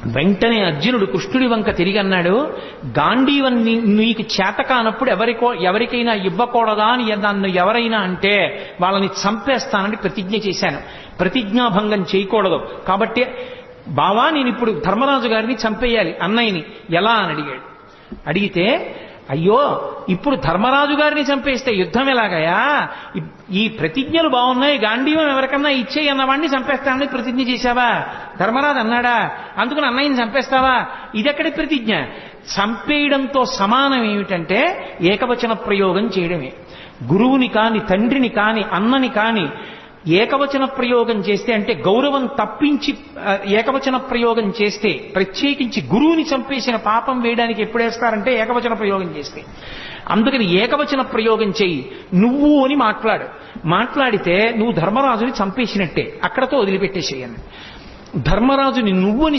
వెంటనే అర్జునుడు కృష్ణుడి వంక తిరిగి అన్నాడు, గాంధీవం నీకు చేత కానప్పుడు ఎవరికైనా ఇవ్వకూడదా అని నన్ను ఎవరైనా అంటే వాళ్ళని చంపేస్తానని ప్రతిజ్ఞ చేశాను. ప్రతిజ్ఞాభంగం చేయకూడదు. కాబట్టి బావా నేను ఇప్పుడు ధర్మరాజు గారిని చంపేయాలి అన్నయ్యని ఎలా అని అడిగాడు. అడిగితే అయ్యో ఇప్పుడు ధర్మరాజు గారిని చంపేస్తే యుద్ధం ఎలాగయా, ఈ ప్రతిజ్ఞలు బాగున్నాయి, గాంధీవం ఎవరికన్నా ఇచ్చేయి అన్నవాడిని చంపేస్తానని ప్రతిజ్ఞ చేశావా? ధర్మరాజు అన్నాడా? అందుకని అన్నయ్యని చంపేస్తావా? ఇదెక్కడి ప్రతిజ్ఞ? చంపేయడంతో సమానం ఏమిటంటే ఏకవచన ప్రయోగం చేయడమే. గురువుని కాని, తండ్రిని కాని, అన్నని కాని ఏకవచన ప్రయోగం చేస్తే, అంటే గౌరవం తప్పించి ఏకవచన ప్రయోగం చేస్తే, ప్రత్యేకించి గురువుని చంపేసిన పాపం వేయడానికి ఎప్పుడు వేస్తారంటే ఏకవచన ప్రయోగం చేస్తే. అందుకని ఏకవచన ప్రయోగం చెయ్యి, నువ్వు అని మాట్లాడితే నువ్వు ధర్మరాజుని చంపేసినట్టే, అక్కడతో వదిలిపెట్టేసేయను. ధర్మరాజుని నువ్వు అని